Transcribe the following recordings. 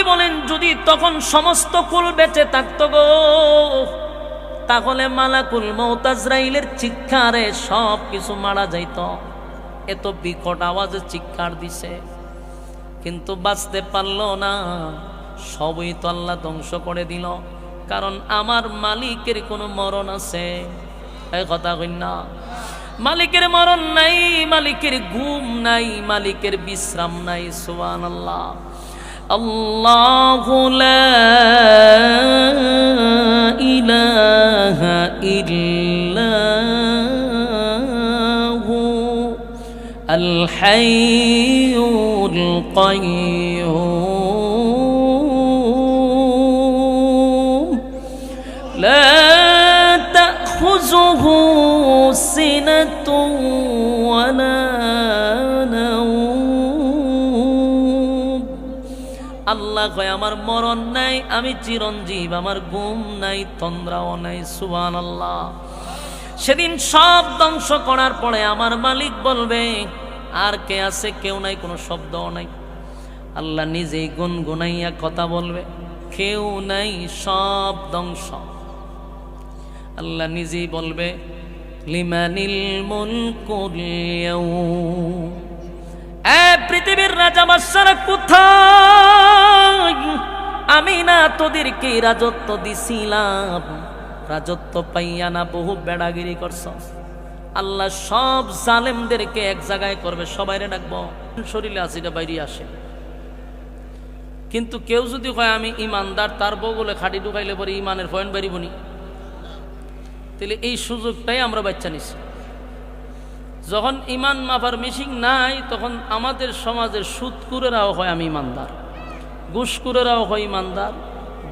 বলেন যদি তখন সমস্ত কুল বেঁচে থাকতো গো, তাহলে মালাকুল মউত আজরাইলের চিৎকারে সব কিছু মারা যাইত। এত বিকট আওয়াজে চিৎকার দিছে, কিন্তু বাঁচতে পারলো না। সবই তো আল্লাহ ধ্বংস করে দিল। কারণ আমার মালিকের কোনো মরণ আছে? এই কথা কই না, মালিকের মরণ নাই, মালিকের ঘুম নাই, মালিকের বিশ্রাম নাই। সুবহানাল্লাহ। আল্লাহু লা ইলাহা ইল্লাহু আল হাইয়ুল কাইয়্যুম লা তাখুযুহু সিনাতুন ওয়ালা নাওম। আল্লাহ কয় আমার মরণ নাই, আমি চিরঞ্জীব, আমার ঘুম নাই, তন্দ্রাও নাই। সুবহানাল্লাহ। সেদিন সব ধ্বংস করার পরে আমার মালিক বলবে আর কে আছে? কেউ নাই, কোনো শব্দও নাই। আল্লাহ নিজেই গুনগুনাইয়া কথা বলবে, কেউ নাই, সব ধ্বংস। আল্লাহ নিজেই বলবে লিমানিল মুলকুল ইয়াউম। পৃথিবীর রাজা বাদশারা কোথায়? আমি না তোদেরকে রাজত্ব দিছিলাম? রাজত্ব পাইয়া না বহু বেড়াগিরি করছ? আল্লাহ সব জালেমদেরকে এক জায়গায় করবে, সবাইরে ডাকবো, শরীরে আসিটা বাইরে আসে। কিন্তু কেউ যদি কয় আমি ইমানদার, তার বগলে খাটি ঢুকাইলে পরে ইমানের পয়েন্ট বাড়িবনি। তাহলে এই সুযোগটাই আমরা বাচ্চা নিছি। যখন ইমান মাফার মিশিং নাই, তখন আমাদের সমাজের সুদকুরেরাও হয় আমি ইমানদার, ঘুষকুরেরাও হয় ইমানদার,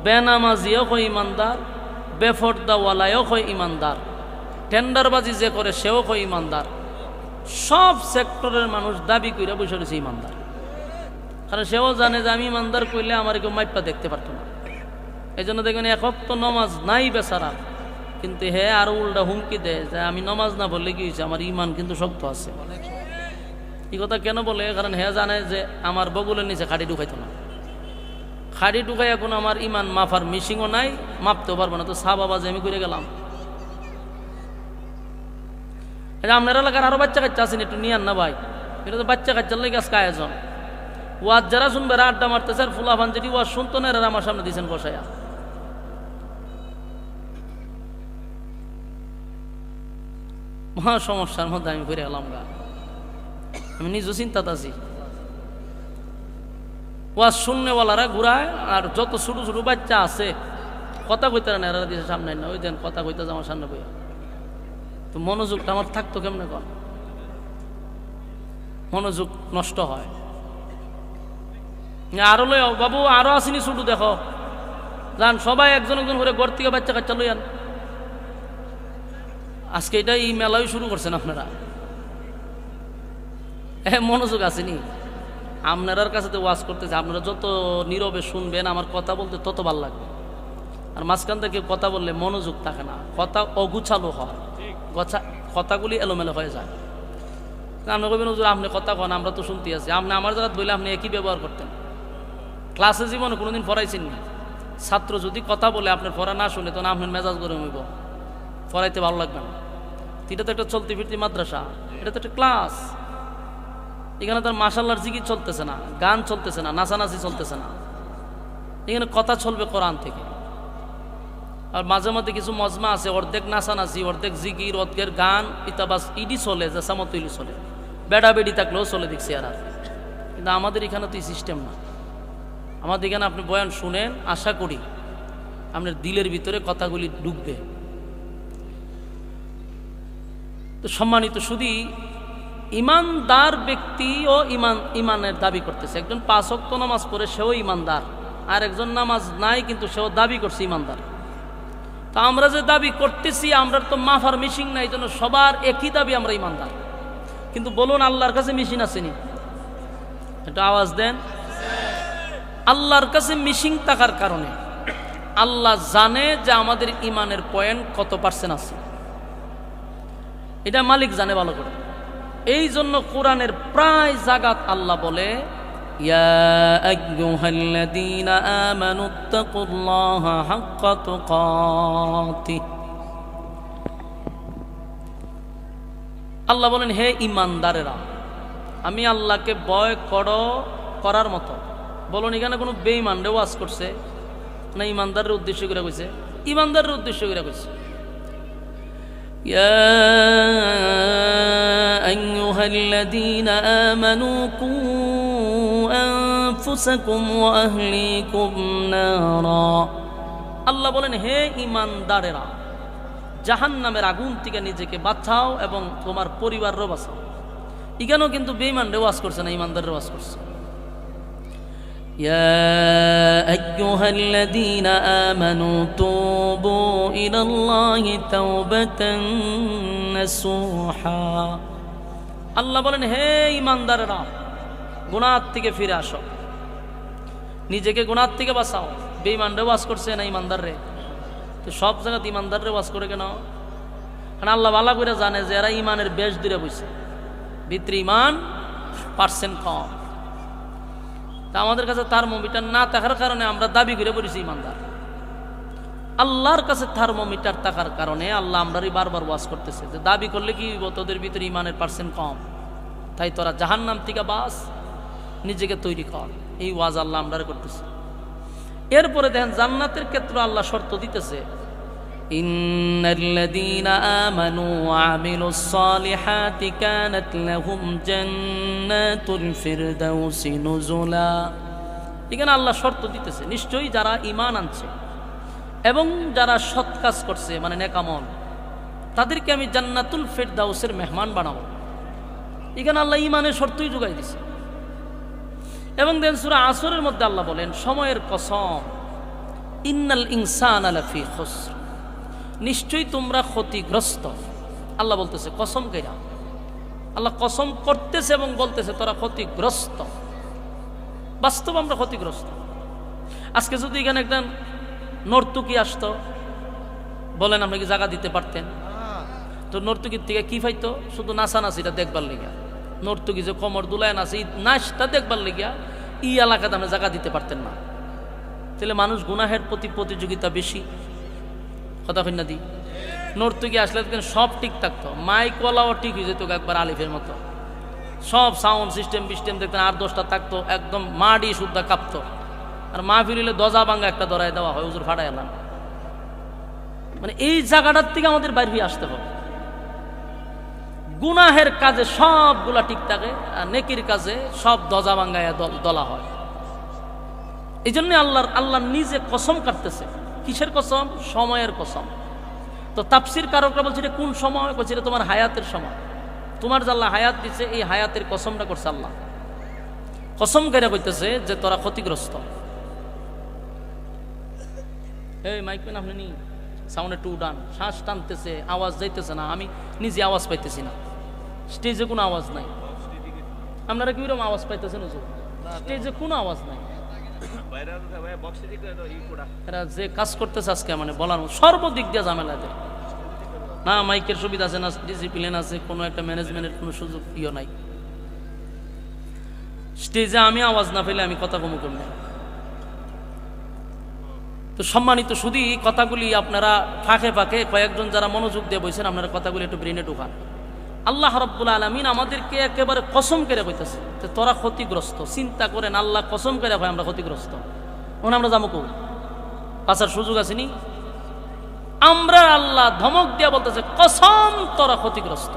বেনামাজিও হয় ইমানদার, বেফর্দাওয়ালায়ও হয় ইমানদার, টেন্ডারবাজি যে করে সেও হয় ইমানদার। সব সেক্টরের মানুষ দাবি করে বসে রয়েছে ইমানদার। কারণ সেও জানে যে আমি ইমানদার করলে আমার কেউ মাইপা দেখতে পারতো না। এই জন্য দেখবেন এক ওয়াক্ত নমাজ নাই বেচারা, কিন্তু হে আরো উল্টা হুমকি দেয় যে আমি নমাজ না বললে কি হয়েছে, আমার ইমান কিন্তু শক্ত আছে। এই কথা কেন বলে? কারণ হে জানে যে আমার বগুলের নিচে খাড়ি ঢুকাইতো না। খাড়ি ঢুকাই এখন আমার ইমান মাফার মিশিংও নাই, মাপতেও পারবো না। তো সাহাবাবাজে আমি করে গেলাম। আপনার এলাকার আরো বাচ্চা কাচ্চা আছেন, একটু নিয়ান না ভাই। এটা তো বাচ্চা কাচ্চার লেগে আজকে আয়োজন। ওয়াজ যারা শুনবে আড্ডা মারতেছে, আর ফুলাফান যেটি ওয়াজ শুনতো না, এরা আমার সামনে দিয়েছেন বসাইয়া। মহা সমস্যার মধ্যে আমি ঘুরে এলাম গা। আমি নিজেও চিন্তাতে আছি। ওয়াজ শুননেওয়ালারা ঘুরায়, আর যত ছোট ছোট বাচ্চা আছে কথা কইতে না, এরা দিয়েছে সামনে না, ওই দেন কথা কইতে আমার সামনে বইয়া। তো মনোযোগটা আমার থাকতো কেমনে? কর মনোযোগ নষ্ট হয়। আরো লই বাবু, আরো আসিনি ছোট, দেখো যান সবাই একজন একজন করে ঘর থেকে বাচ্চা কাচ্চা লইয়ান। আজকে এটা এই মেলাও শুরু করছেন আপনারা। মনোযোগ আসেনি আপনার কাছে তো ওয়াজ করতেছে। আপনারা যত নীরবে শুনবেন আমার কথা বলতে তত ভাল লাগবে। আর মাঝখান থেকে কথা বললে মনোযোগ থাকে না, কথা অগুছালো হয়, কথাগুলি এলোমেলো হয়ে যায়। আপনি কবেন হুজুর আপনি কথা কন, আমরা তো শুনতে আছি। আপনি আমার জায়গা বললে আপনি একই ব্যবহার করতেন। ক্লাসে জীবনে কোনোদিন পড়াইছেন না। ছাত্র যদি কথা বলে আপনার পড়া না শুনে, তখন আপনার মেজাজ গরম হইব, পড়াইতে ভালো লাগবে না। এটা তো একটা চলতি ফিরতি মাদ্রাসা, এটা তো একটা ক্লাস। এখানে তার মাশাআল্লাহর জিকির চলতেছে না, গান চলতেছে না, নাচানাচি চলতেছে না। এখানে কথা চলবে কোরআন থেকে। আর মাঝে মাঝে কিছু মজমা আছে, অর্ধেক নাচানাচি, অর্ধেক জিকির, অর্ধেক গান, ইতাবাস ইডি চলে, জাসামতইলি চলে, বেড়া বেড়ি থাকলেও চলে দেখছি। আর কিন্তু আমাদের এখানে তো এই সিস্টেম না। আমাদের এখানে আপনি বয়ান শুনেন, আশা করি আপনার দিলের ভিতরে কথাগুলি ঢুকবে। তো সম্মানিত শুধু ইমানদার ব্যক্তিও ইমানের দাবি করতেছে। একজন 5 ওয়াক্ত নামাজ পড়ে সেও ইমানদার, আর একজন নামাজ নাই কিন্তু সেও দাবি করছে ইমানদার। তো আমরা যে দাবি করতেছি, আমরা তো মাফার মিশিং নাই, জন্য সবার একই দাবি, আমরা ইমানদার। কিন্তু বলুন আল্লাহর কাছে মিশিং আসেনি? একটা আওয়াজ দেন। আল্লাহর কাছে মিশিং থাকার কারণে আল্লাহ জানে যে আমাদের ইমানের পয়েন্ট কত % আছে। এটা মালিক জানে ভালো করে। এই জন্য কোরআনের প্রায় জায়গাত আল্লাহ বলে ইয়া আইয়ুহাল্লাযীনা আমানুত্তাকুল্লাহা হাক্কা তুকাতিহ। আল্লাহ বলেন, হে ঈমানদারেরা, আমি আল্লাহকে ভয় করার মতো। বলুন, এখানে কোনো বেঈমানরে ওয়াজ করছে না ঈমানদারের উদ্দেশ্য করে কইছে? ঈমানদারের উদ্দেশ্য করে কইছে। ইয়া আইয়ুহাল্লাযীনা আমানু কু আনফুসাকুম ওয়া আহলিকুম নারা। আল্লাহ বলেন, হে ঈমানদারেরা, জাহান্নামের আগুন থেকে নিজেকে বাঁচাও এবং তোমার পরিবারও বাঁচাও। এখানেও কিন্তু বেঈমানরে ওয়াজ করছে না, ঈমানদারের ওয়াজ করছে। ইয়া আইয়ুহাল্লাযীনা আমানু তুবু ইলাল্লাহি তাওবাতান নাসুহা। আল্লাহ বলেন, হে ঈমানদারেরা, গুনাহ থেকে ফিরে আসো, নিজেকে গুনাহ থেকে বাঁচাও। বেঈমানরে ওয়াজ করছে না ঈমানদাররে? তো সব জায়গাতে ঈমানদাররে ওয়াজ করে কেন? কারণ আল্লাহ ভালো করে জানে যে এরা ঈমানের বেশ দূরে বসে, ভিতরে ঈমান পার্সেন্ট কম। তা আমাদের কাছে থার্মোমিটার না থাকার কারণে আমরা দাবি করে পড়েছি ঈমানদার। আল্লাহর কাছে থার্মোমিটার থাকার কারণে আল্লাহ আমরারই বারবার ওয়াজ করতেছে যে দাবি করলে কি তোদের ভিতরে ঈমানের পার্সেন্ট কম, তাই তোরা জাহান্নাম থেকে বাস, নিজেকে তৈরি কর। এই ওয়াজ আল্লাহ আমরার করতেছে। এরপরে দেখেন জান্নাতের ক্ষেত্রে আল্লাহ শর্ত দিতেছে, ইন্নাল্লাযীনা আমানু ওয়া আমিলুস সালিহাতি কানাত লাহুম জান্নাতুল ফিরদাউসি নুজুলা। এখানে আল্লাহ শর্ত দিতেছে, নিশ্চয়ই যারা ঈমান আনছে এবং যারা সৎ কাজ করছে, মানে নেকামল, তাদেরকে আমি জান্নাতুল ফিরদাউসের মেহমান বানাবো। এখানে আল্লাহ ঈমানের শর্তই যোগাই দিছে। এবং দেন সূরা আসরের মধ্যে আল্লাহ বলেন, সময়ের কসম, ইন্নাল ইনসানা লাফি খুসর, নিশ্চয়ই তোমরা ক্ষতিগ্রস্ত। আল্লাহ বলতেছে কসম কইরা, আল্লাহ কসম করতেছে এবং বলতেছে তোরা ক্ষতিগ্রস্ত। বাস্তব আমরা ক্ষতিগ্রস্ত। আজকে যদি এখানে একজন নর্তকী আসতো, বলেন আপনি কি জায়গা দিতে পারতেন? তো নর্তকীর থেকে কি পাইতো? শুধু নাচানাচিটা দেখবার লেগা, নর্তকী যে কমর দুলায় নাচে, এই নাচটা দেখবার লেগা এই এলাকাতে আপনি জায়গা দিতে পারতেন না। তাহলে মানুষ গুনাহের প্রতি প্রতিযোগিতা বেশি। কথা কই না দি? নর্তকী আসলে সব ঠিক থাকতো, মাইকওয়ালাও ঠিক হয়ে যেত একবার আলিফের মতো, সব সাউন্ড সিস্টেম দেখতেন 8-10টা থাকতো, একদম মাডি শুদ্ধা কাঁপতো। আর মা ফিরিলে দজা ভাঙ্গা একটা দরায় দেওয়া হয়, হুজুর ফাটাই এলাম। মানে এই জায়গাটার থেকে আমাদের বাইরে আসতে হবে। গুনাহের কাজে সবগুলা ঠিক থাকে, আর নেকির কাজে সব দজা ভাঙ্গায় দলা হয়। এই জন্য আল্লাহ নিজে কসম কাটতেছে। কিসের কসম? সময়ের কসম। তো তাফসীর কারকরা বলছে এটা কোন সময়? বলছে এটা তোমার হায়াতের সময়। তোমার যে আল্লাহ হায়াত দিচ্ছে, এই হায়াতের কসমটা করছে আল্লাহ। কসম করে কইতেছে যে তোরা ক্ষতিগ্রস্ত। এই মাইক পেন আপনি নি, সাউন্ডে টু ডান, শ্বাস টানতেছে, আওয়াজ যাইতেছে না, আমি নিজে আওয়াজ পাইতেছি না। স্টেজে কোনো আওয়াজ নাই। আপনারা কি রকম আওয়াজ পাইতেছেন? স্টেজে কোনো আওয়াজ নাই। এরা যে কাজ করতেছে আজকে মানে বলার সর্বদিক দিয়ে ঝামেলা দেয় না। মাইকের সুবিধা আছে না, ডিসিপ্লিন আছে, কোনো একটা ম্যানেজমেন্টের কোনো সুযোগ নাই। স্টেজে আমি আওয়াজ না পেলে আমি কথা কম করব। তো সম্মানিত শুধু কথাগুলি আপনারা ফাঁকে ফাঁকে কয়েকজন যারা মনোযোগ দিয়ে বসেন, আপনারা কথাগুলি একটু ব্রেনে ঢোকান। আল্লাহ রাব্বুল আলামিন আমাদেরকে একেবারে কসম করে কইতেছে যে তোরা ক্ষতিগ্রস্ত। চিন্তা করেন, আল্লাহ কসম করে কয় আমরা ক্ষতিগ্রস্ত। এখন আমরা যাবো কই? পাছার সুযোগ আসেনি? আমরা আল্লাহ ধমক দিয়া বলতেছে কসম তোরা ক্ষতিগ্রস্ত।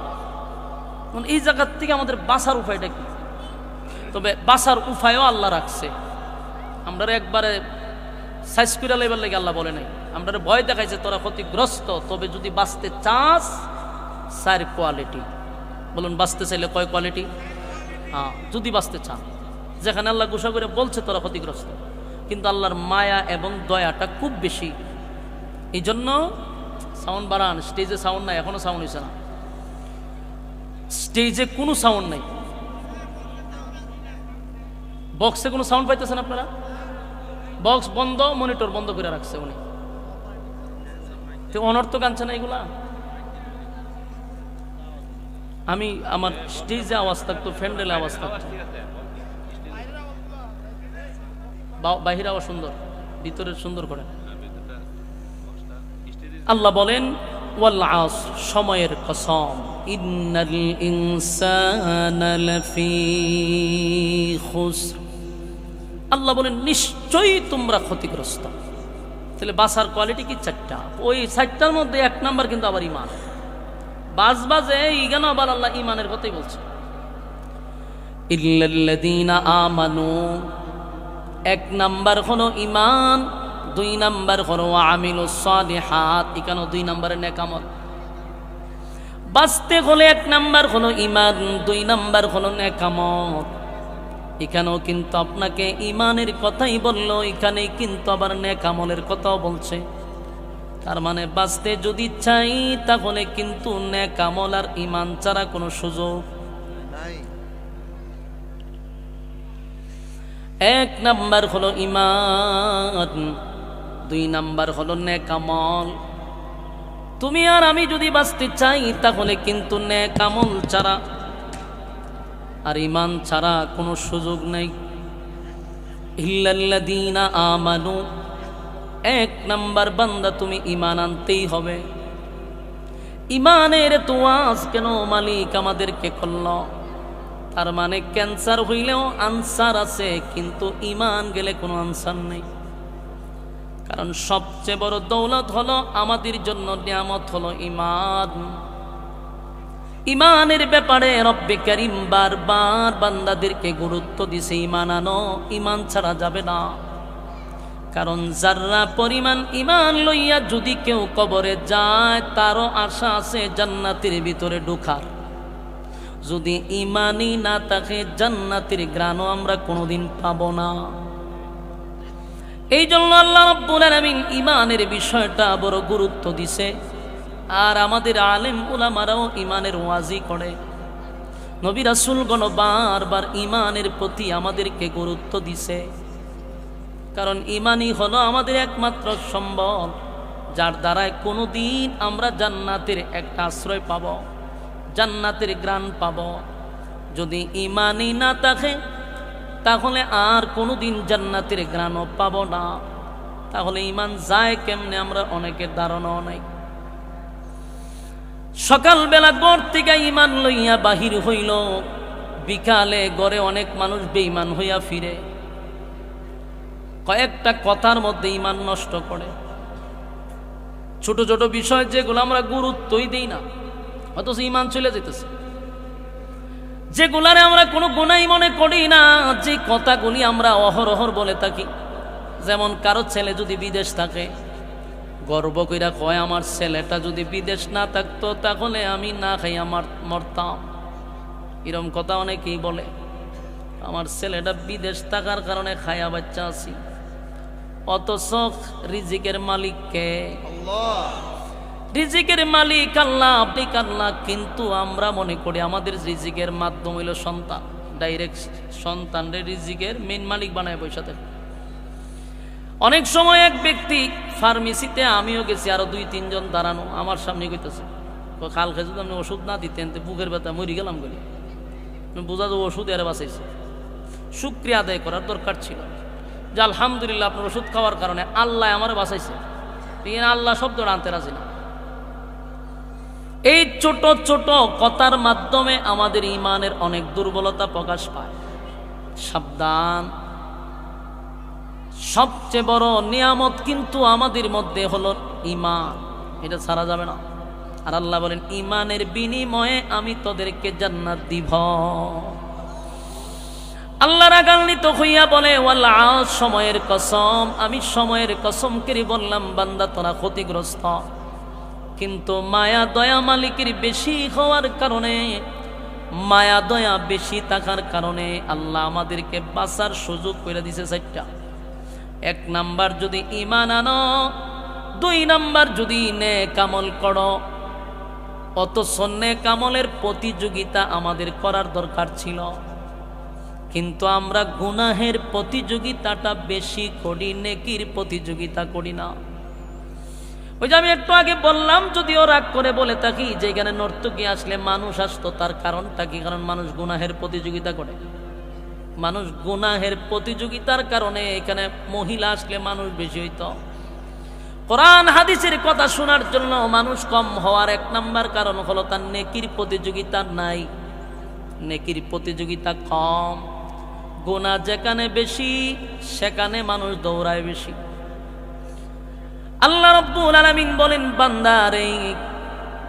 এই জায়গার থেকে আমাদের বাঁচার উপায়টা কি? তবে বাঁচার উপায়ও আল্লাহ রাখছে। আমরা একবারে সাইজ করে লেবার লেগে আল্লাহ বলে নাই, আমরা ভয় দেখাইছে তোরা ক্ষতিগ্রস্ত। তবে যদি বাঁচতে চাস, 4 কোয়ালিটি। বলুন, বাঁচতে চাইলে কয় কোয়ালিটি? হ্যাঁ, যদি বাঁচতে চান। যেখানে আল্লাহ ঘোষণা করে বলছে তোরা ক্ষতিগ্রস্ত, কিন্তু আল্লাহর মায়া এবং দয়াটা খুব বেশি। এই জন্য সাউন্ড বাড়ান। স্টেজে সাউন্ড নাই, এখনো সাউন্ড হয়েছে না। স্টেজে কোনো সাউন্ড নাই, বক্সে কোনো সাউন্ড পাইতেছেন আপনারা? বক্স বন্ধ, মনিটর বন্ধ করে রাখছে উনি। অনর্থক আনছে না এগুলা। আমি আমার স্টেজে আওয়াজ থাকতো, ফ্যান্ডেলে আওয়াজ থাকতো। বাহির আওয়াজ সুন্দর, ভিতরে সুন্দর করে। আল্লাহ বলেন ওয়াল আসর, সময়ের কসম, ইন্নাল ইনসানা লাফি খুসর। আল্লাহ বলেন নিশ্চয়ই তোমরা ক্ষতিগ্রস্ত। তাহলে বাসার কোয়ালিটি কি? চারটা। ওই চারটার মধ্যে এক নাম্বার কিন্তু আবার ইমান। বাজে ইগানো আবার আল্লাহ ইমানের কথাই বলছে, ইল্লাল্লাযীনা আমানু। এক নাম্বার হলো ইমান, দুই নাম্বার হলো আমিলুস সালিহাত, এখানে দুই নাম্বারের নেক আমল। বাঁচতে হলে এক নাম্বার হলো ইমান, দুই নাম্বার হলো নেক আমল। এখানেও কিন্তু আপনাকে ইমানের কথাই বললো, এখানেই কিন্তু আবার নেক আমলের কথাও বলছে। তার মানে বাঁচতে যদি চাই তাহলে কিন্তু নেক আমল আর ইমান ছাড়া কোনো সুযোগ নাই। এক নাম্বার হলো ইমান, দুই নাম্বার হলো নেক আমল। তুমি আর আমি যদি বাঁচতে চাই তাহলে কিন্তু নেক আমল ছাড়া আর ইমান ছাড়া কোনো সুযোগ নেই। ইল্লাল্লাযীনা আমানু, এক নাম্বার বান্দা তুমি ইমান আনতেই হবে। ইমানের তো আজ কেন মালিক আমাদেরকে করল? তার মানে ক্যান্সার হইলেও আনসার আছে, কিন্তু ইমান গেলে কোনো আনসার নেই। কারণ সবচেয়ে বড় দৌলত হলো আমাদের জন্য নিয়ামত হলো ইমান। ইমানের ব্যাপারে রব্বে কারীম বারবার বান্দাদেরকে গুরুত্ব দিছে, ইমান আনো, ইমান ছাড়া যাবে না। কারণ যারা পরিমাণ ইমান লইয়া যদি কেউ কবরে যায় তারও আশা আছে জান্নাতের ভিতরে ঢোকার। যদি ইমানই না থাকে জান্নাতের ঘ্রাণও আমরা কোনোদিন পাব না। এই জন্য আল্লাহ রাব্বুল আলামিন ইমানের বিষয়টা বড় গুরুত্ব দিছে। আর আমাদের আলেম উলামারাও ইমানের ওয়াজি করে। নবী রাসূলগণ বারবার ইমানের প্রতি আমাদেরকে গুরুত্ব দিছে। কারণ ইমানই হলো আমাদের একমাত্র সম্বল, যার দ্বারায় কোনোদিন আমরা জান্নাতের একটা আশ্রয় পাব, জান্নাতের ঘ্রাণ পাব। যদি ইমানই না থাকে তাহলে আর কোনোদিন জান্নাতের ঘ্রাণও পাব না। তাহলে ইমান যায় কেমনে আমরা অনেকের ধারণাও নাই। সকালবেলা ঘর থেকে ইমান লইয়া বাহির হইল, বিকালে ঘরে অনেক মানুষ বেঈমান হইয়া ফিরে। কয়েকটা কথার মধ্যে ইমান নষ্ট করে। ছোট ছোট বিষয় যেগুলো আমরা গুরুত্বই দিই না, অথচ ইমান চলে যেতেছে। যেগুলারে আমরা কোনো গুনাহ মনে করি না, যে কথাগুলি আমরা অহরহর বলে থাকি। যেমন কারো ছেলে যদি বিদেশ থাকে, গর্ব কইরা কয় আমার ছেলেটা যদি বিদেশ না থাকতো তাহলে আমি না খাই আমার মরতাম। এরকম কথা অনেকেই বলে। আমার ছেলেটা বিদেশ থাকার কারণে খায়া বাচ্চা আছি। অথচ রিজিকের মালিক কে? আল্লাহ। রিজিকের মালিক আল্লাহ, আপনি আল্লাহ। কিন্তু আমরা মনে করি আমাদের রিজিকের মাধ্যম হইল সন্তান। ডাইরেক্ট সন্তানরে রিজিকের মেন মালিক বানায় পয়সা থাকে। অনেক সময় এক ব্যক্তি ফার্মেসিতে, আমিও গেছি, আরো 2-3 জন দাঁড়ানো আমার সামনে কইতেছে, কালকে যদি আপনি ওষুধ না দিতেন বুকের ব্যথা মরি গেলাম বলি। বোঝা যাবো ওষুধ এর বাঁচাইছে। শুকরিয়া আদায় করার দরকার ছিল যে আলহামদুলিল্লাহ আপনার ওষুধ খাওয়ার কারণে আল্লাহ আমার বাঁচাইছে। আল্লাহ শব্দটা আনতে রাজি না। এই ছোট ছোট কথার মাধ্যমে আমাদের ইমানের অনেক দুর্বলতা প্রকাশ পায়। সাবধান। সবচেয়ে বড় নিয়ামত কিন্তু আমাদের মধ্যে হলো ইমান, এটা ছাড়া যাবে না। আর আল্লাহ বলেন ইমানের বিনিময়ে আমি তোদেরকে জান্নাত দিব। আল্লাহ রাগান্বিত হইয়া বলে ওয়াল আস, সময়ের কসম, আমি সময়ের কসম করে বললাম বান্দা তোরা ক্ষতিগ্রস্ত। কিন্তু মায়া দয়া মালিকের বেশি হওয়ার কারণে, মায়া দয়া বেশি থাকার কারণে আল্লাহ আমাদেরকে বাঁচার সুযোগ করে দিছে 4টা। 1 নাম্বার যদি ঈমান আনো, 2 নাম্বার যদি নেক আমল করো। অথচ নেক আমলের প্রতিযোগিতা আমাদের করার দরকার ছিল, কিন্তু আমরা গুনাহের প্রতিযোগিতাটা বেশি করি, নেকির প্রতিযোগিতা করি না। ওই যে আমি একটু আগে বললাম, যদিও রাগ করে বলে থাকি যে এখানে নর্তকী আসলে মানুষ আসতো, তার কারণটা কি? কারণ মানুষ গুনাহের প্রতিযোগিতা করে। মানুষ গুনাহের প্রতিযোগিতার কারণে এখানে মহিলা আসলে মানুষ বেশি হইত। কোরআন হাদিসের কথা শোনার জন্য মানুষ কম হওয়ার এক নাম্বার কারণ হলো তার নেকির প্রতিযোগিতা নাই, নেকির প্রতিযোগিতা কম। গুনাহ যেখানে বেশি সেখানে মানুষ দৌড়ায় বেশি। আল্লাহ রাব্বুল আলামিন বলেন, বান্দারে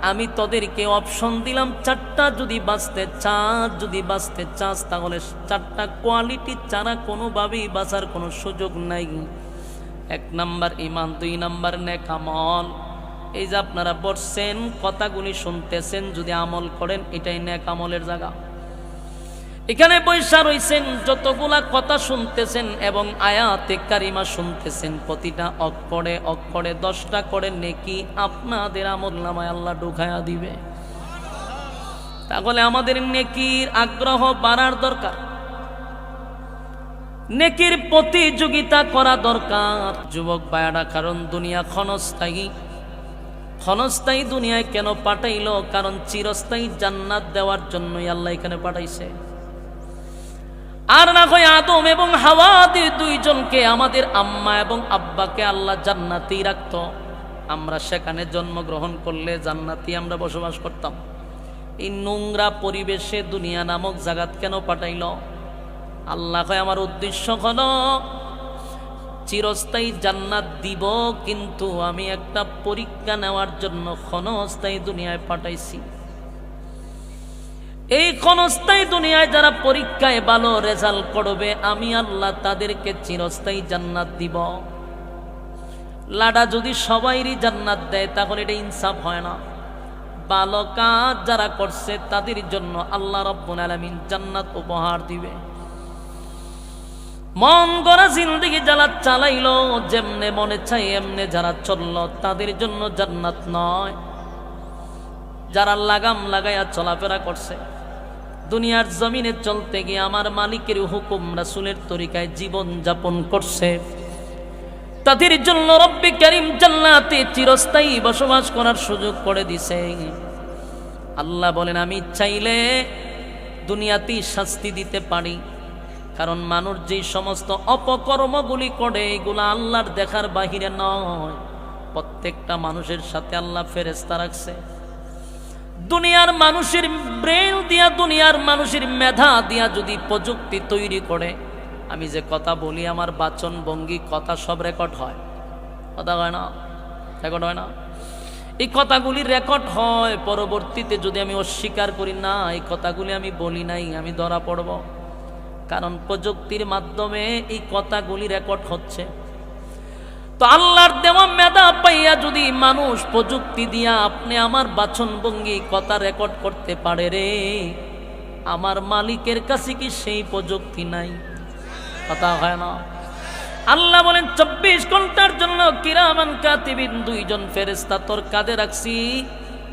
আমি তোদেরকে অপশন দিলাম চারটা, যদি বাঁচতে চাস তাহলে চারটা কোয়ালিটি ছাড়া কোনোভাবেই বাঁচার কোনো সুযোগ নাই। এক নাম্বার ঈমান, দুই নাম্বার নেক আমল। এই যে আপনারা বসছেন কথাগুলি শুনতেছেন, যদি আমল করেন এটাই নেক আমলের জায়গা। এখানে বৈশা রইছেন, যতগুলা কথা শুনতেছেন এবং আয়াতে কারিমা শুনতেছেন, প্রতিটা অক্ষরে অক্ষরে 10টা করে নেকি আপনাদের আমলনামায় আল্লাহ ঢুকায়া দিবে। তাহলে আমাদের নেকির আগ্রহ বাড়ার দরকার, নেকির প্রতিযোগিতা করা দরকার যুবক ভাইয়ারা। কারণ দুনিয়া ক্ষণস্থায়ী, ক্ষণস্থায়ী দুনিয়ায় কেন পাঠাইলো? কারণ চিরস্থায়ী জান্নাত দেওয়ার জন্যই আল্লাহ এখানে পাঠাইছে। আর না হয় আদম এবং হাওয়াদের দুইজনকে, আমাদের আম্মা এবং আব্বাকে আল্লাহ জান্নাতেই রাখতো, আমরা সেখানে জন্মগ্রহণ করলে জান্নাতি আমরা বসবাস করতাম। এই নোংরা পরিবেশে দুনিয়া নামক জাগাত কেন পাঠাইল? আল্লাহ কয় আমার উদ্দেশ্য হলো চিরস্থায়ী জান্নাত দিব, কিন্তু আমি একটা পরীক্ষা নেওয়ার জন্য ক্ষণস্থায়ী দুনিয়ায় পাঠাইছি। এই ক্ষণস্থায়ী দুনিয়ায় যারা পরীক্ষায় ভালো রেজাল্ট করবে, আমি আল্লাহ তাদেরকে চিরস্থায়ী জান্নাত দিব। লাডা যদি সবাইরই জান্নাত দেয় তাহলে এটা ইনসাফ হয় না। ভালো কাজ যারা করছে তাদের জন্য আল্লাহ রাব্বুল আলামিন জান্নাত উপহার দিবে। মন গড়া জিন্দেগি যারা চালাইলো, যেমনে মনে চাই এমনে যারা চললো, তাদের জন্য জান্নাত নয়। যারা লাগাম লাগাইয়া চলাফেরা করছে, দুনিয়ার জমিনে চলতে গিয়ে আমার মালিকের হুকুম রাসূলের তরিকায় জীবন যাপন করছে, তাদের জন্য রব্বি কারীম জান্নাতে চিরস্থায়ী বসবাস করার সুযোগ করে দিছে। আল্লাহ বলেন আমি চাইলে দুনিয়াতেই শাস্তি দিতে পারি, কারণ মানুষ যে সমস্ত অপকর্মগুলি করে এগুলা আল্লাহর দেখার বাহিরে নয়। প্রত্যেকটা মানুষের সাথে আল্লাহ ফেরেশতা রাখছে। দুনিয়ার মানুষের ব্রেন দিয়া, দুনিয়ার মানুষের মেধা দিয়া যদি প্রযুক্তি তৈরি করে, আমি যে কথা বলি আমার বাচন ভঙ্গি কথা সব রেকর্ড হয়, কথা হয় না? রেকর্ড হয় না? এই কথাগুলি রেকর্ড হয়। পরবর্তীতে যদি আমি অস্বীকার করি না এই কথাগুলি আমি বলি নাই, আমি ধরা পড়ব। কারণ প্রযুক্তির মাধ্যমে এই কথাগুলি রেকর্ড হচ্ছে। তো আল্লাহর দেওয়া মেধা পাইয়া যদি মানুষ প্রযুক্তি দিয়া আপনি আমার বাচন ভঙ্গি কথা রেকর্ড করতে পারে রে, আমার মালিকের কাছে কি সেই প্রযুক্তি নাই? কথা হয় না? আল্লাহ বলেন 24 ঘন্টার জন্য কিরামান কাতিবিন, 2 জন ফেরেশতা তোর কাঁধে রাখছি।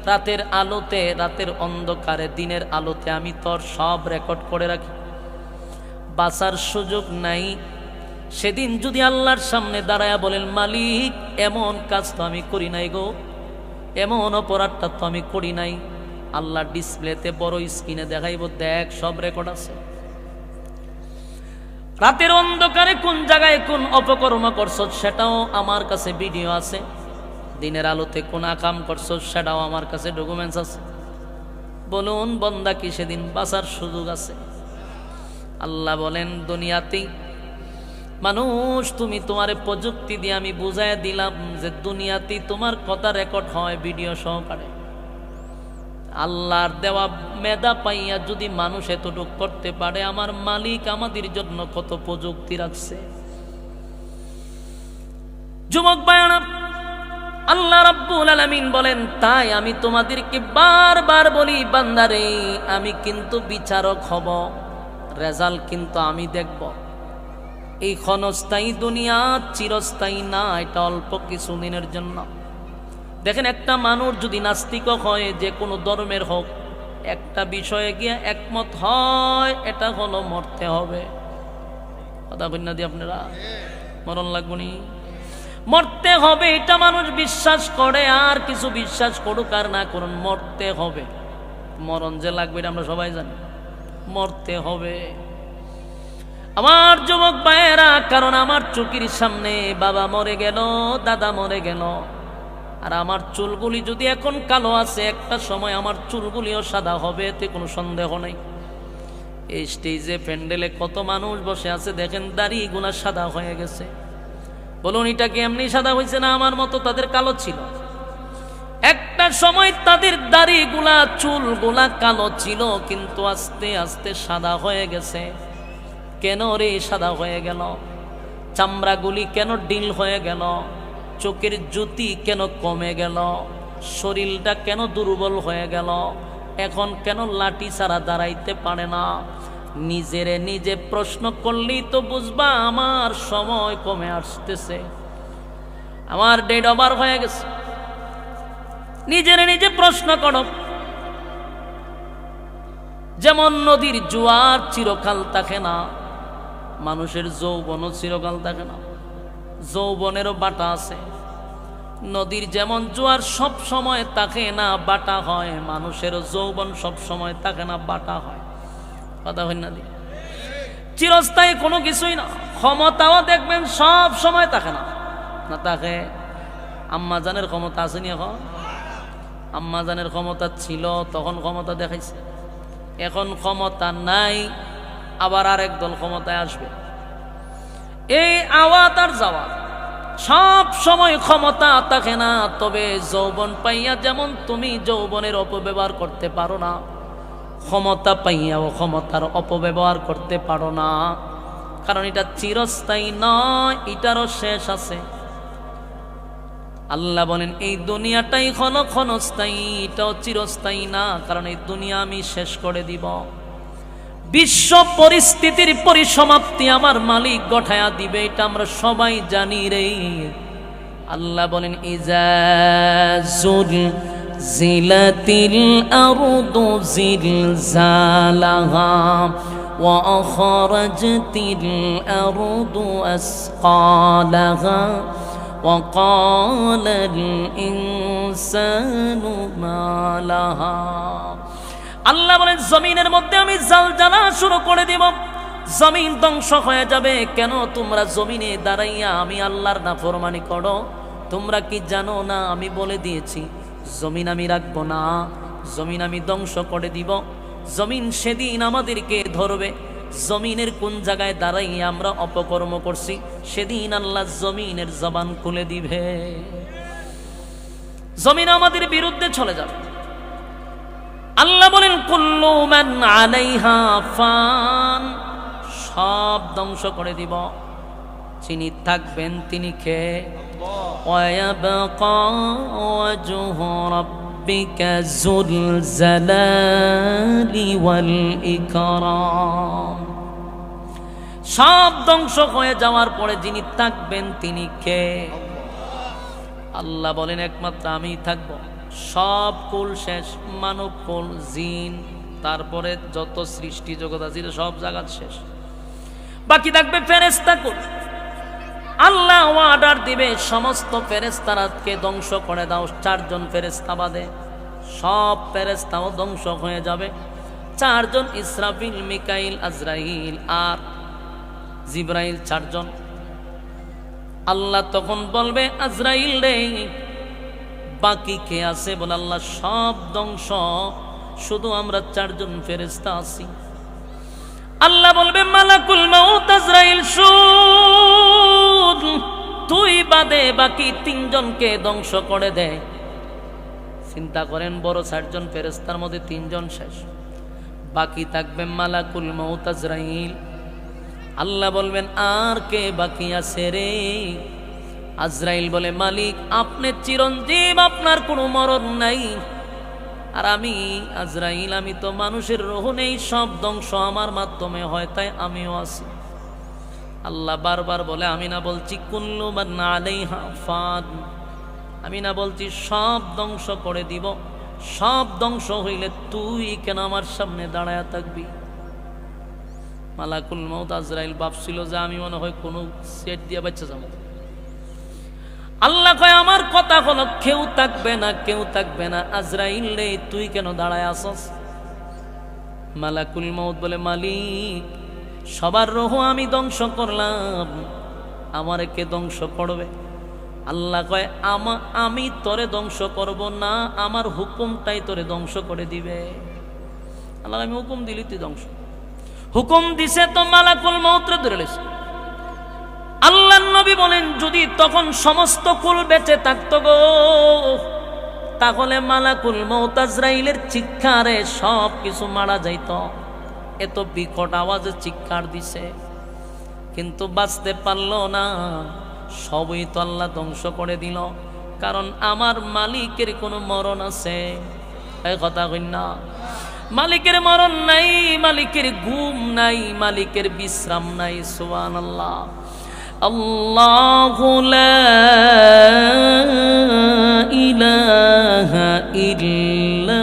রাতের আলোতে, রাতের অন্ধকারে, দিনের আলোতে আমি তোর সব রেকর্ড করে রাখি। বাঁচার সুযোগ নাই। সেদিন যদি আল্লাহর সামনে দাঁড়ায়া বলেন মালিক এমন কাজ তো আমি করি নাই গো, এমন অপরাধটা তো আমি করি নাই, আল্লাহ ডিসপ্লেতে বড় স্ক্রিনে দেখাইব, দেখ সব রেকর্ড আছে। রাতের অন্ধকারে কোন জায়গায় কোন অপকর্ম করছো সেটাও আমার কাছে ভিডিও আছে। দিনের আলোতে কোন আকাম করছো সেটাও আমার কাছে ডকুমেন্টস আছে। বলুন বান্দা কি সেদিন বাঁচার সুযোগ আছে? আল্লাহ বলেন দুনিয়াতেই মানুষ তুমি তোমারে প্রযুক্তি দিয়ে আমি বুঝাই দিলাম যে দুনিয়াতেই তোমার কথা রেকর্ড হয় ভিডিও সহকারে। আল্লাহর দেওয়া মেধা পাইয়া যদি মানুষ এতটুকু করতে পারে, আমার মালিক আমাদের জন্য কত প্রযুক্তি রাখছে। যুবক ভাইরা, আল্লাহ রাব্বুল আলামিন বলেন তাই আমি তোমাদেরকে বারবার বলি বান্দারে আমি কিন্তু বিচারক হব, রেজাল্ট কিন্তু আমি দেখব। এই ক্ষণস্থায়ী দুনিয়া চিরস্থায়ী না, এটা অল্প কিছু দিনের জন্য। দেখেন একটা মানুষ যদি নাস্তিক হয়, যে কোনো ধর্মের হোক, একটা বিষয়ে গিয়ে একমত হয়, এটা হলো মরতে হবে। কথা বলেন না দিয়ে আপনারা, মরণ লাগবো নি, মরতে হবে, এটা মানুষ বিশ্বাস করে। আর কিছু বিশ্বাস করুক আর না করুন, মরতে হবে। মরণ যে লাগবে এটা আমরা সবাই জানি, মরতে হবে। আমার যুবক ভাইয়েরা, কারণ আমার চোখের সামনে বাবা মরে গেল, দাদা মরে গেল, আর আমার চুলগুলি যদি এখন কালো আছে, একটা সময় আমার চুলগুলিও সাদা হবে, এতে কোনো সন্দেহ নেই। এই স্টেজে প্যান্ডেলে কত মানুষ বসে আছে দেখেন, দাড়িগুলা সাদা হয়ে গেছে। বলুন এটা কি এমনি সাদা হয়েছে, না আমার মতো তাদের কালো ছিল? একটা সময় তাদের দাড়িগুলা চুলগুলা কালো ছিল, কিন্তু আস্তে আস্তে সাদা হয়ে গেছে। কেন রে সাদা হয়ে গেল? চামড়াগুলি কেন ডিল হয়ে গেল? চোখের জ্যোতি কেন কমে গেল? শরীরটা কেন দুর্বল হয়ে গেল? এখন কেন লাঠি ছাড়া দাঁড়াইতে পারে না? নিজেরে নিজে প্রশ্ন করলেই তো বুঝবা আমার সময় কমে আসতেছে, আমার ডেট ওভার হয়ে গেছে। নিজেরে নিজে প্রশ্ন করো। যেমন নদীর জোয়ার চিরকাল থাকে না, মানুষের যৌবনও চিরকাল থাকে না, যৌবনেরও বাটা আছে। নদীর যেমন জোয়ার সব সময় থাকে না, বাটা হয়, মানুষেরও যৌবন সব সময় থাকে না, বাটা হয়। কথা হয় না? চিরস্থায়ী কোনো কিছুই না। ক্ষমতাও দেখবেন সব সময় থাকে না, না থাকে। আম্মাজানের ক্ষমতা আসেনি এখন? আম্মাজানের ক্ষমতা ছিল, তখন ক্ষমতা দেখাইছে। এখন ক্ষমতা নাই, আবার আরেক দল ক্ষমতায় আসবে। এই আওয়াত আর যাওয়া, সব সময় ক্ষমতা থাকে না। তবে যৌবন পাইয়া যেমন তুমি যৌবনের অপব্যবহার করতে পারো না, ক্ষমতা পাইয়াও ক্ষমতার অপব্যবহার করতে পারো না, কারণ এটা চিরস্থায়ী নয়, এটারও শেষ আছে। আল্লাহ বলেন এই দুনিয়াটাই ক্ষণস্থায়ী, এটাও চিরস্থায়ী না, কারণ এই দুনিয়া আমি শেষ করে দিব। বিশ্ব পরিস্থিতির পরিসমাপ্তি আমার মালিক গঠায়া দিবে, এটা আমরা সবাই জানি রে। আল্লাহ বলেন ইজা زلزلت الأرض زلزالها وأخرجت الأرض أثقالها وقال الإنسان ما لها আল্লাহ বলেন জমিনের মধ্যে আমি জালজালা শুরু করে দিব, জমিন ধ্বংস হয়ে যাবে। কেন? তোমরা জমিনে দাঁড়াইয়া আমি আল্লাহর নাফরমানি করো। তোমরা কি জানো না আমি বলে দিয়েছি জমিন আমি রাখবো না, জমিন আমি ধ্বংস করে দিব। জমিন সেদিন আমাদেরকে ধরবে। জমিনের কোন জায়গায় দাঁড়াইয়া আমরা অপকর্ম করছি, সেদিন আল্লাহ জমিনের জবান খুলে দিবে, জমিন আমাদের বিরুদ্ধে চলে যাবে। আল্লাহ বলেন কুল্লু মান আলাইহা ফান, সব ধ্বংস করে দিব, যিনি থাকবেন তিনি কে? ওয়ায়াবকা ওয়াজহু রাব্বিকা যুল জালালি ওয়াল ইকরাম। সব ধ্বংস হয়ে যাওয়ার পরে যিনি থাকবেন তিনি কে? আল্লাহ বলেন একমাত্র আমি থাকব। সব কুল শেষ, মানব কুল, জিন, তারপরে যত সৃষ্টি জগৎ আছে সব জায়গা শেষ, বাকি থাকবে ফেরেশতা কুল। আল্লাহ অর্ডার দিবে সমস্ত ফেরেশতাকে ধ্বংস করে দাও, 4 জন ফেরেশতা বাদে সব ফেরেশতাও ধ্বংস হয়ে যাবে। 4 জন, ইসরাফিল, মিকাইল, আজরাইল আর জিবরাইল, 4 জন। আল্লাহ তখন বলবে আজরাইল রে বাকি কে আছে? বলে আল্লাহ সব ধ্বংস, শুধু আমরা 4 জন ফেরেশতা আছি। আল্লাহ বলবে মালাকুল মাউত আজরাইল শুন, তুই বাদে বাকি 3 জনকে ধ্বংস করে দে। চিন্তা করেন, বড় 4 জন ফেরেশতার মধ্যে 3 জন শেষ, বাকি থাকবে মালাকুল মাউত আজরাইল। আল্লাহ বলবেন আর কে বাকি আছে রে? আজরাইল বলে মালিক আপনি চিরঞ্জীব, আপনার কোনো মরণ নাই। আর আমি আজরাইল, আমি তো মানুষের রূহ নেই, সব ধ্বংস আমার মাধ্যমে হয়, তাই আমিও আছি। আল্লাহ বারবার বলে আমি না বলছি কুল্লু মান আলাইহা ফান, আমি না বলছি সব ধ্বংস করে দিব। সব ধ্বংস হইলে তুই কেন আমার সামনে দাঁড়ায়া থাকবি? মালাকুল মাউত আজরাইল ভাবছিল যে আমি মনে হয় কোনো সেট দিয়ে বাচ্চা যাবো। আল্লাহ কয় আমার কথা হলো কেউ থাকবে না, কেউ থাকবে না। আজরাইল রে তুই কেন দাঁড়ায় আসস? মালাকুল মাউত বলে মালিক সবার রূহ আমি ধ্বংস করলাম, আমারে কে ধ্বংস করবে? আল্লাহ কয় আমি তোরে ধ্বংস করব না, আমার হুকুমটাই তোরে ধ্বংস করে দিবে। আল্লাহ আমি হুকুম দিলি তুই ধ্বংস। হুকুম দিছে তো মালাকুল মউতরে ধরে লইছে। আল্লাহর নবী বলেন যদি তখন সমস্ত কুল বেঁচে থাকতো গো, তাহলে মালাকুল মউত আজরাইলের চিৎকারে সব কিছু মারা যাইত। এত বিকট আওয়াজে চিৎকার দিছে, কিন্তু বাঁচতে পারলো না। সবই তো আল্লাহ ধ্বংস করে দিল। কারণ আমার মালিকের কোনো মরণ আছে? এই কথা কই না, মালিকের মরণ নাই, মালিকের ঘুম নাই, মালিকের বিশ্রাম নাই। সুবহানাল্লাহ। আল্লাহু লা ইলাহা ইল্লাহু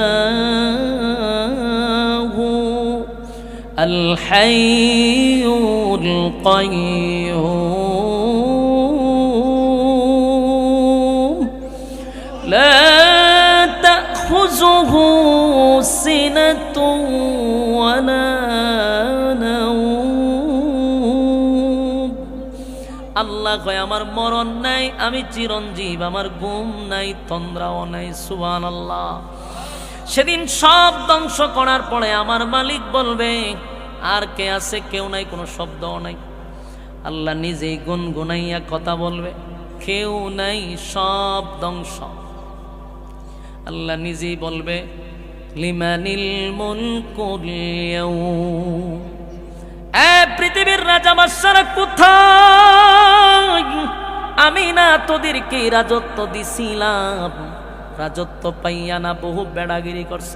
আল হাইয়ুল কাইয়্যুম লা তাখুযুহু সিনাতুন ওয়ালা নাওম। আল্লাহ কয় আমার মরণ নাই, আমি চিরঞ্জীব, আমার ঘুম নাই, তন্দ্রাও নাই। সুবহানাল্লাহ। সেদিন সব ধ্বংস করার পরে আমার মালিক বলবে আর কে আছে? কেউ নাই, কোনো শব্দও নাই। আল্লাহ নিজেই গুনগুনাইয়া কথা বলবে, কেউ নাই, সব ধ্বংস। আল্লাহ নিজেই বলবে লিমানিল মুলকুল ইয়াউম। পৃথিবীর রাজা বাদশারা কোথায়? আমি না তোদেরকে রাজত্ব দিছিলাম, রাজত্ব পাইয়া না বহু বেড়াগিরি করছ।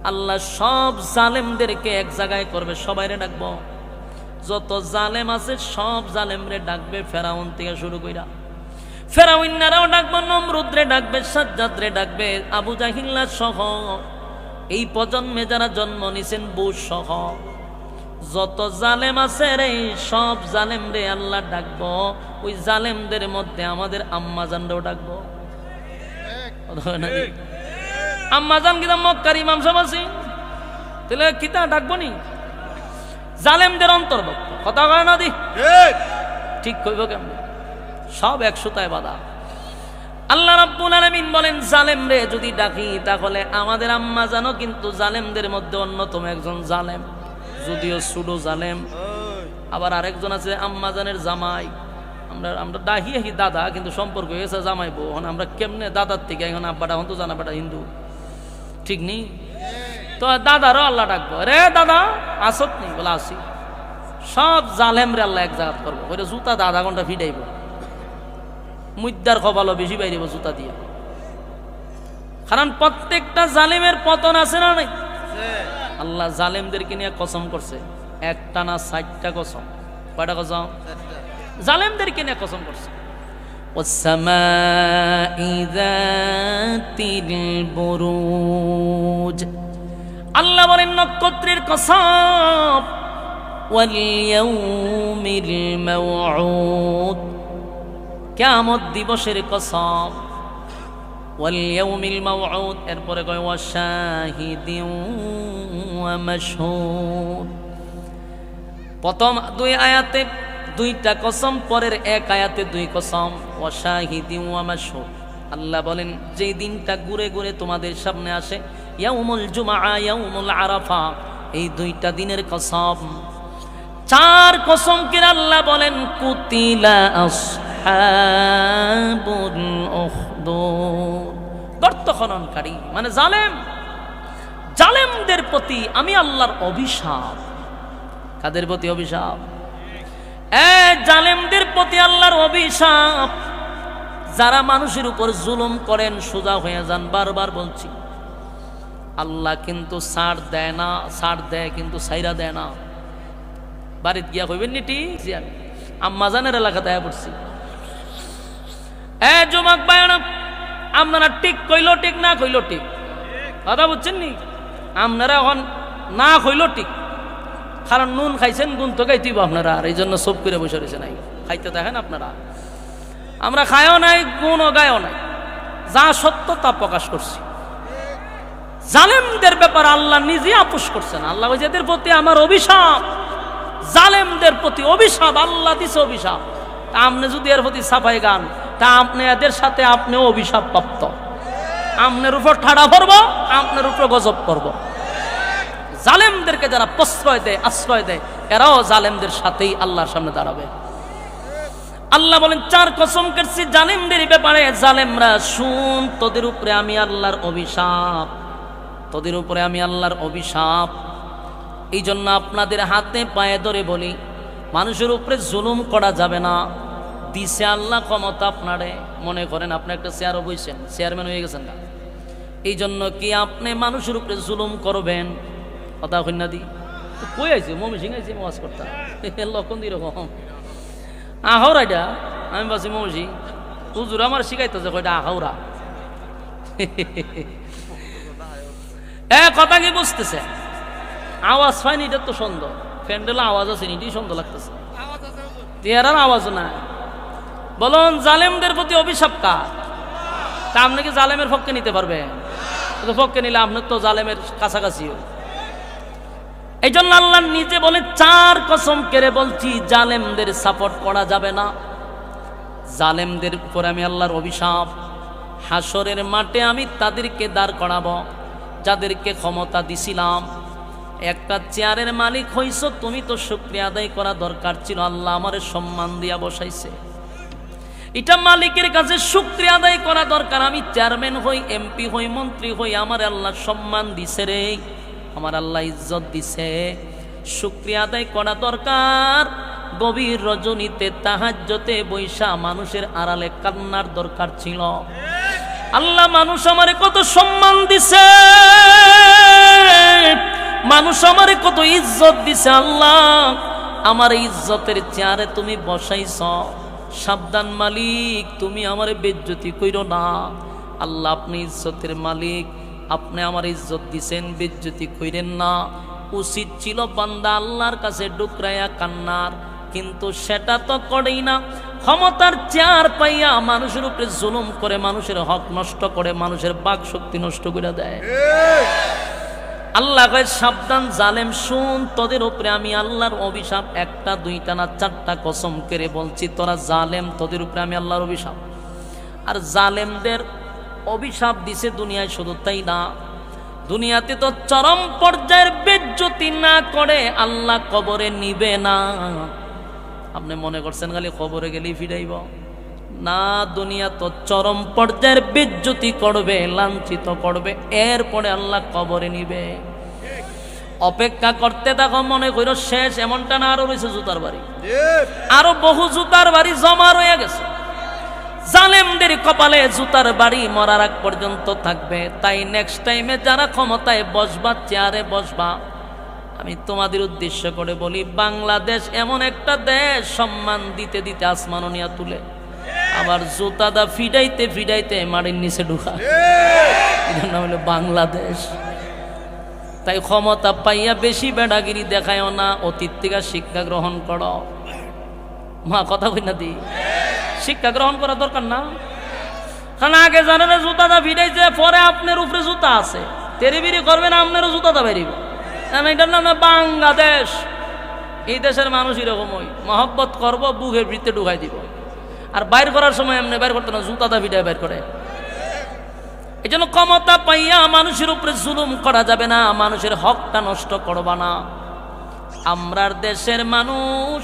আল্লাহ সব জালেমদেরকে এক জায়গায় করবে, সবাইরে ডাকবো। যত জালেম আছে সব জালেমরে ডাকবে, ফেরাউন থেকে শুরু কইরা ফেরাউন্নারাও ডাকবো, নমরুদরে ডাকবে, সাজ্জাদরে ডাকবে, আবু জাহিল্লা সহ এই প্রজন্মে যারা জন্ম নিছেন বুশ সহ যত জালেম আছে রে, সব জালেম রে আল্লাহ ডাকবো। ওই জালেমদের মধ্যে আমাদের আম্মাজানরাও ডাকবো। আম্মাজান কিতা মক্কার ইমাম সাহেব আছে, তাহলে কিতা ডাকবো নি? জালেমদের অন্তর্ভুক্ত। কথা কয় না দি? ঠিক কইব কেমন? সব একশোতায় বাধা। আল্লাহ রাব্বুল আলামিন বলেন জালেম রে যদি ডাকি, তাহলে আমাদের আম্মাজানও কিন্তু জালেমদের মধ্যে অন্যতম একজন জালেম, যদিও সুডো জালেম। আবার আরেকজন আছে আম্মাজানের জামাই। আমরা ডাহি দাদা, কিন্তু সম্পর্ক হয়েছে জামাই বউ। এখন আমরা কেমনে দাদার থেকে এখন আব্বাটা হন তো জানা বেটা হিন্দু, ঠিক নেই তো দাদারও আল্লাহ ডাকবো, রে দাদা আসত নেই বলে আসি। সব জালেম রে আল্লাহ এক জায়গা করবো, ওইটা জুতা আধা ঘন্টা ফিটাইব, মুদ্দার কপালও বেশি বাইরিব জুতা দিয়ে। কারণ প্রত্যেকটা জালেমের পতন আছে না নাই? আল্লাহ জালেমদেরকে নিয়ে কসম করছে, একটা না 60টা কসম। কয়টা কসম? জালেমদেরকে নিয়ে কসম করছে। ওয়াসসামাই যাতিল বুরুজ, আল্লাহ বলেন নক্ষত্রের কসম। ওয়াল ইয়াউমিল মাউউদ, কিয়ামত দিবসের কসম। ওয়াল ইয়াউমিল মাউউদ, এরপরে কয় ওয়া শাহিদিন ওয়া মাশহুদ। প্রথম দুই আয়াতে দুইটা কসম, পরের এক আয়াতে দুই কসম। ওয়া শাহিদিন ওয়া মাশহুদ, আল্লাহ বলেন যেই দিনটা ঘুরে ঘুরে তোমাদের সামনে আসে, ইয়াউমুল জুমআ, ইয়াউমুল আরাফা, এই দুইটা দিনের কসম। চার কসম কিনা আল্লাহ বলেন কুতিলা আসহাবুল উখদুদ, গর্ত খননকারী মানে জালেম। জালেমদের প্রতি আমি আল্লাহর অভিশাপ। কাদের প্রতি অভিশাপ? জালেমদের প্রতি আল্লাহর অভিশাপ। যারা মানুষের উপর জুলুম করেন সোজা হয়ে যান, বারবার বলছি। আল্লাহ কিন্তু ছাড় দেয় না, ছাড় দেয় কিন্তু ছাইরা দেয় না। বাড়িতে গিয়া কইবেন নি ঠিক যে আমি আম্মাজানের এলাকাতে আয়া পড়ছি। যুবক ভাইরা, আপনারা ঠিক কইলো ঠিক, না কইলো ঠিক, কথা বুঝছেন নি? আপনারা এখন না কইলো ঠিক, কারণ নুন খাইছেন গুণ তো খাইতেইব আপনারা, আর এই জন্য সব করে বসে রয়েছে নাই, খাইতে দেখেন আপনারা। আমরা খায়ও নাই, গুণও গায়ও নাই, যা সত্য তা প্রকাশ করছি। জালেমদের ব্যাপারে আল্লাহ নিজে আপোষ করছেন। আল্লাহ এদের প্রতি আমার অভিশাপ, জালেমদের প্রতি অভিশাপ, আল্লাহ দিছে অভিশাপ। তা আপনি যদি এর প্রতি সাফাই গান, তা আপনি এদের সাথে আপনিও অভিশাপ প্রাপ্ত। আপনার উপর ঠাড়া পড়ব, আপনার উপর গজব করব। জালেমদেরকে যারা প্রশ্রয় দেয়, আশ্রয় দেয়, এরাও জালেমদের সাথেই আল্লাহর সামনে দাঁড়াবে। আল্লাহ বলেন, 4 কসম করছি জালেমদের ব্যাপারে, জালেমরা শুন, তোদের উপরে আমি আল্লাহর অভিশাপ, তোদের উপরে আমি আল্লাহর অভিশাপ। এই জন্য আপনাদের হাতে পায়ে ধরে বলি, মানুষের উপরে জুলুম করা যাবে না। দিছে আল্লাহ ক্ষমতা আপনারে, মনে করেন আপনি একটা চেয়ারও বইছেন, চেয়ারম্যান হয়ে গেছেন না, এই জন্য কি আপনি মানুষের উপরে জুলুম করবেন? কথা কন্যা দি কই আইছে, মমি সিং আইছে ওয়াজ করতা লক্ষণ দিরকম আহাওরা, এটা আমি বাসি মৌসি হুজুর আমার শিখাইতেছে কয়টা আহাওরা। কথা কি বুঝতেছে? আওয়াজ পাইনি, এটা তো সুন্দর, প্যান্ডেল আওয়াজ আছে, এটাই সুন্দর লাগতেছে, এরার আওয়াজ না। বলুন, জালেমদের প্রতি অভিশাপ কার? তা আপনি কি জালেমের পক্ষে নিতে পারবেন? পক্ষে নিলে আপনার তো জালেমের কাছাকাছি। এই জন্য আল্লাহ নিজে বলে, 4 কসম কেড়ে বলছি, জালেমদের সাপোর্ট করা যাবে না। জালেমদের উপর আমি আল্লাহর অভিশাপ। হাসরের মাঠে আমি তাদেরকে দাঁড় করাবো যাদেরকে ক্ষমতা দিছিলাম। একটা চেয়ারের মালিক হইছো, তুমি তো শুকরিয়া আদায় করা দরকার ছিল, আল্লাহ আমারে সম্মান দিয়া বসাইছে, এটা মালিকের কাছে শুকরিয়া আদায় করা দরকার। আমি চেয়ারম্যান হই, এমপি হই, মন্ত্রী হই, আমার আল্লাহ সম্মান দিছে রে, আমার আল্লাহ ইজ্জত দিছে, শুকরিয়া আদায় করা দরকার। গভীর রজনীতে তাহাজ্জুদে বৈশা মানুষের আড়ালে কান্নার দরকার ছিল। আল্লাহ মানুষ আমারে কত সম্মান দিছে, মানুষ আমারে কত ইজ্জত দিছে, আল্লাহ আমার ইজ্জতের চেয়ারে তুমি বসাইছ, সাবধান মালিক, তুমি আমারে বেজ্জতি কইরো না। আল্লাহ আপনি ইজ্জতের মালিক, আপনি আমার ইজ্জত দিছেন, বেজ্জতি কইরেন না। উচিত ছিল বান্দা আল্লাহর কাছে ডুকরাইয়া কান্নার, কিন্তু সেটা তো করেই না। ক্ষমতার চেয়ার পাইয়া মানুষের উপরে জুলুম করে, মানুষের হক নষ্ট করে, মানুষের বাক শক্তি নষ্ট করে দেয়। আল্লাহ কয়, সাবধান জালেম শুন, তোদের উপরে আমি আল্লাহর অভিশাপ। 1টা 2টা না 4টা কসম করে বলছি, তোরা জালেম, তোদের উপরে আমি আল্লাহর অভিশাপ। আর জালেমদের অভিশাপ দিছে দুনিয়ায়, শুধু তাই না, দুনিয়াতে তো চরম পর্যায়ের বেজ্জতি না করে আল্লাহ কবরে নিবে না। আপনি মনে করছেন খালি কবরে গেলেই ফিরাইব না, দুনিয়া তো চরম পর্যায়ের বেজ্জতি করবে, লাঞ্ছিত করবে, এরপরে আল্লাহ কবরে নিবে। অপেক্ষা করতে থাকো, মনে করো শেষ, এমনটা না, আরো রয়েছে জুতার বাড়ি, আরো বহু জুতার বাড়ি জমা রয়ে গেছে। জালেমদের কপালে জুতার বাড়ি মরার আগ পর্যন্ত থাকবে। তাই নেক্সট টাইমে যারা ক্ষমতায় বসবা, চেয়ারে বসবা, আমি তোমাদের উদ্দেশ্য করে বলি, বাংলাদেশ এমন একটা দেশ, সম্মান দিতে দিতে আসমানও নিয়ে তুলে, আবার জুতাদা ফিডাইতে ফিডাইতে মাটির নিচে ঢুকা, এটার নাম হলো বাংলাদেশ। তাই ক্ষমতা পাইয়া বেশি বেড়াগিরি দেখায়ও না, অতীত থেকে শিক্ষা গ্রহণ করো। মা কথা কই না দি, শিক্ষা গ্রহণ করা দরকার না? কারণ আগে জানেন জুতাদা ফিডাইছে, পরে আপনার উপরে জুতা আছে, তেরিবিরি করবেন, আপনারও জুতাদা বেরিব। এটার নাম বাংলাদেশ। এই দেশের মানুষ এরকমই, মহব্বত করবো, বুকের ভিতরে ঢুকাই দিব, আর বাইর করার সময় এমনি বাইর করতে না, জুতাদা ফিডাই বাইর করে। এই জন্য ক্ষমতা পাইয়া মানুষের উপরে জুলুম করা যাবে না, মানুষের হকটা নষ্ট করবা না। আমরার দেশের মানুষ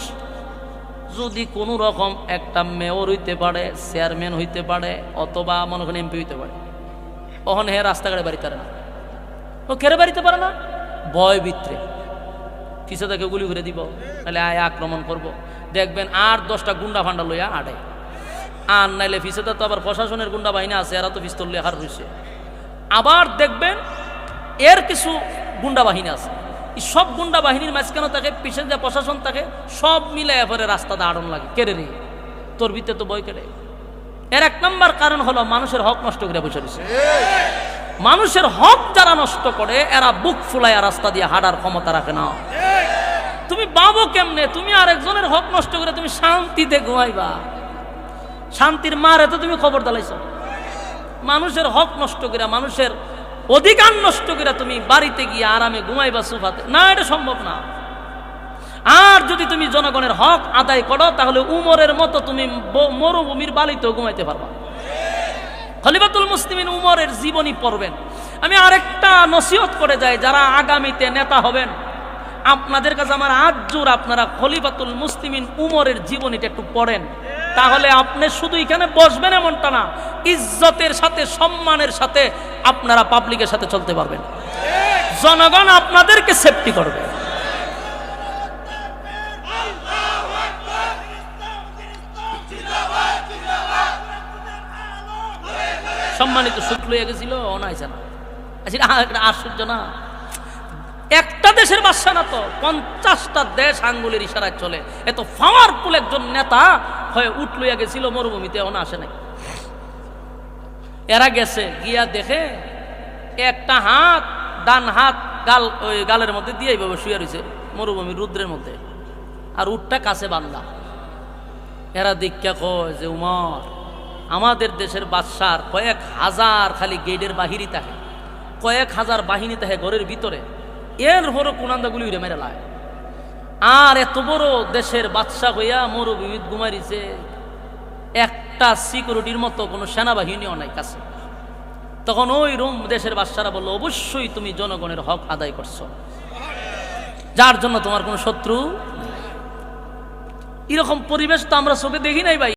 যদি কোনো রকম একটা মেয়র হইতে পারে, চেয়ারম্যান হইতে পারে, অথবা মনে করেন এমপি হইতে পারে, তখন হে রাস্তাঘাটে বাড়িতে পারে না, ও কেড়ে বাড়িতে পারে না, ভয় ভিতরে কিসে তাকে গুলি করে দিব, নাহলে আয় আক্রমণ করব। দেখবেন আর 10টা গুন্ডা ফান্ডা লইয়া আড়ে, আর নাইলে ফিসেতে তো আবার প্রশাসনের গুন্ডা বাহিনী আছে, এরা তো পিস্তল লিয়ে হার হয়েছে। আবার দেখবেন এর কিছু গুন্ডা বাহিনী আছে, সব গুন্ডা বাহিনীর মাঝখানে থাকে, পিছনে যে প্রশাসন থাকে, সব মিলে এবারে রাস্তাতে আড়ন লাগে, কেড়ে রে তোর ভিতরে তো বই কেড়ে। এর 1 নম্বর কারণ হলো মানুষের হক নষ্ট করে বসে রয়েছে। মানুষের হক যারা নষ্ট করে, এরা বুক ফুলাইয়া রাস্তা দিয়ে হাঁটার ক্ষমতা রাখে না। তুমি বাবু কেমনে, তুমি আরেকজনের হক নষ্ট করে তুমি শান্তিতে ঘুমাইবা? শান্তির মারে তো তুমি খবর দালাইছ। মানুষের হক নষ্ট করে, মানুষের অধিকার নষ্ট করে তুমি বাড়িতে গিয়ে আরামে ঘুমাইবা সোফাতে, না, এটা সম্ভব না। আর যদি তুমি জনগণের হক আদায় করো তাহলে উমরের মতো তুমি মরুভূমির বালিতেও ঘুমাইতে পারবা। খলিফাতুল মুসলিমিন উমরের জীবনী পড়বেন। আমি আরেকটা নসিহত করে যাই, যারা আগামীতে নেতা হবেন, আপনাদের কাছে আমার হাত জোর, আপনারা খলিফাতুল মুসলিমিন উমরের জীবনীটা একটু পড়েন। তাহলে আপনি শুধু এখানে বসবেন এমনটা না, ইজ্জতের সাথে সম্মানের সাথে আপনারা পাবলিকের সাথে চলতে পারবেন, জনগণ আপনাদেরকে সেফটি করবে। সম্মানিত শুক্ল হয়ে গেছিল, অনাইছে না, আশ্চর্য না, একটা দেশের বাদশা না তো 50টা দেশ আঙ্গুলের ইশারায় চলে। এত পাওয়ারফুল একজন নেতা হয়ে উঠলইয়া গেছিল মরুভূমিতে, অনা আসে নাই। এরা গেছে, গিয়া দেখে একটা হাত, ডান হাত ওই গালের মধ্যে দিয়ে এইভাবে শুয়ে রয়েছে মরুভূমির রুদ্রের মধ্যে, আর উটটা কাছে বান্ধা। এরা দীক্ষা কয় যে উমর, আমাদের দেশের বাদশার কয়েক হাজার খালি গেটের বাহিরই থাকে, কয়েক হাজার বাহিনী থাকে ঘরের ভিতরে, এর বড় কুনান্দাগুলি উড়ে মেরে লায়, আর এত বড় দেশের বাদশা হইয়া মরুভূমিত ঘুমাইছে, একটা সিকিউরিটির মতো কোনো সেনাবাহিনীও নাই কাছে। তখন ওই রোম দেশের বাদশারা বলল, অবশ্যই তুমি জনগণের হক আদায় করছো, যার জন্য তোমার কোনো শত্রু। এরকম পরিবেশ তো আমরা চোখে দেখি নাই ভাই।